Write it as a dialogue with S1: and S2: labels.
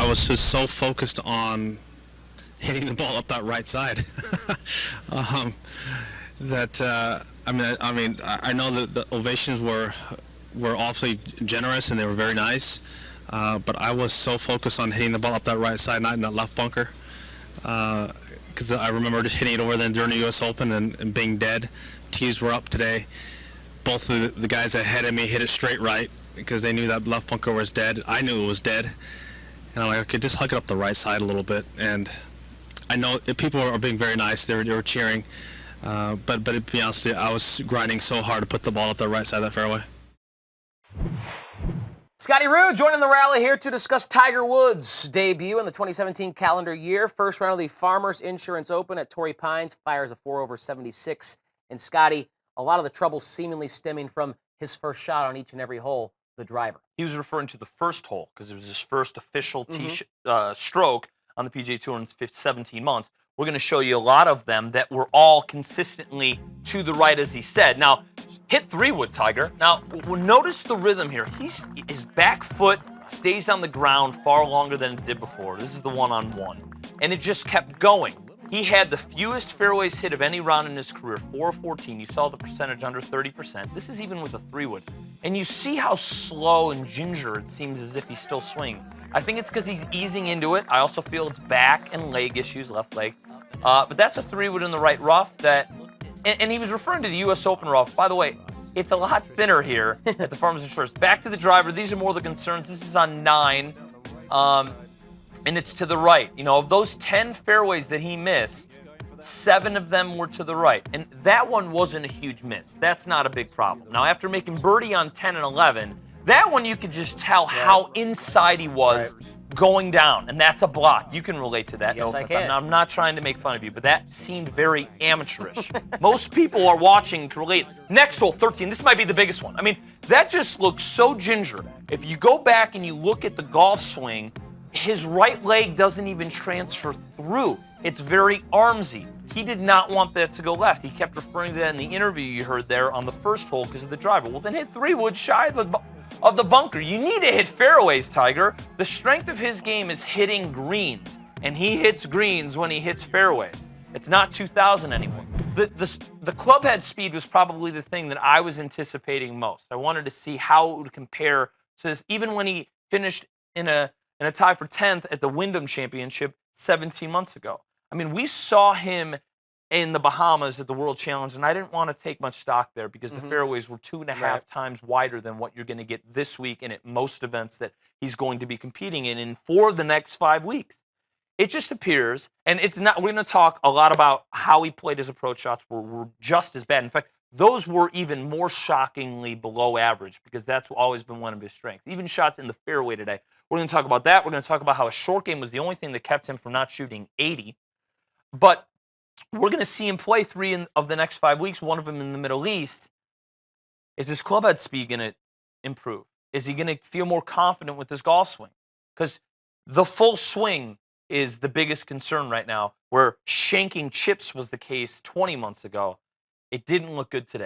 S1: I was just so focused on hitting the ball up that right side that I know that the ovations were awfully generous and they were very nice, but I was so focused on hitting the ball up that right side, not in that left bunker, because I remember just hitting it over then during the U.S. Open and being dead. Tees were up today. Both of the guys ahead of me hit it straight right because they knew that left bunker was dead. I knew it was dead, and I'm like, okay, just hug it up the right side a little bit. And I know people are being very nice. They were cheering, but to be honest with you, I was grinding so hard to put the ball up the right side of that fairway.
S2: Scotty Rue joining the rally here to discuss Tiger Woods' debut in the 2017 calendar year. First round of the Farmers Insurance Open at Torrey Pines, fires a 4 over 76. And Scotty, a lot of the trouble seemingly stemming from his first shot on each and every hole, the driver.
S3: He was referring to the first hole because it was his first official stroke on the PGA Tour in 17 months. We're going to show you a lot of them that were all consistently to the right, as he said. Now, hit 3-wood, Tiger. Now, notice the rhythm here. His back foot stays on the ground far longer than it did before. This is the one-on-one. And it just kept going. He had the fewest fairways hit of any round in his career, 4 of 14. You saw the percentage under 30%. This is even with a 3-wood. And you see how slow and ginger it seems as if he's still swinging. I think it's because he's easing into it. I also feel it's back and leg issues, left leg. But that's a 3-wood in the right rough that, and he was referring to the U.S. Open rough. By the way, it's a lot thinner here at the Farmers Insurance. Back to the driver. These are more the concerns. This is on 9, and it's to the right. You know, of those 10 fairways that he missed, 7 of them were to the right. And that one wasn't a huge miss. That's not a big problem. Now, after making birdie on 10 and 11, that one you could just tell how inside he was going down, and that's a block. You can relate to that.
S2: Yes,
S3: no
S2: I
S3: offense.
S2: can.
S3: I'm not trying to make fun of you, but that seemed very amateurish. Most people are watching to relate. Next hole, 13. This might be the biggest one. I mean, that just looks so ginger. If you go back and you look at the golf swing, his right leg doesn't even transfer through. It's very armsy. He did not want that to go left. He kept referring to that in the interview you heard there on the first hole because of the driver. Well, then hit 3-wood shy of the bunker. You need to hit fairways, Tiger. The strength of his game is hitting greens, and he hits greens when he hits fairways. It's not 2000 anymore. The club head speed was probably the thing that I was anticipating most. I wanted to see how it would compare to this, even when he finished in a tie for 10th at the Wyndham Championship 17 months ago. I mean, we saw him in the Bahamas at the World Challenge, and I didn't want to take much stock there because the fairways were 2.5 times wider than what you're going to get this week and at most events that he's going to be competing in for the next 5 weeks. It just appears, and it's not. We're going to talk a lot about how he played his approach shots were just as bad. In fact, those were even more shockingly below average because that's always been one of his strengths. Even shots in the fairway today. We're going to talk about that. We're going to talk about how a short game was the only thing that kept him from not shooting 80. But we're going to see him play 3 of the next 5 weeks, one of them in the Middle East. Is his club head speed going to improve? Is he going to feel more confident with his golf swing? Because the full swing is the biggest concern right now, where shanking chips was the case 20 months ago. It didn't look good today.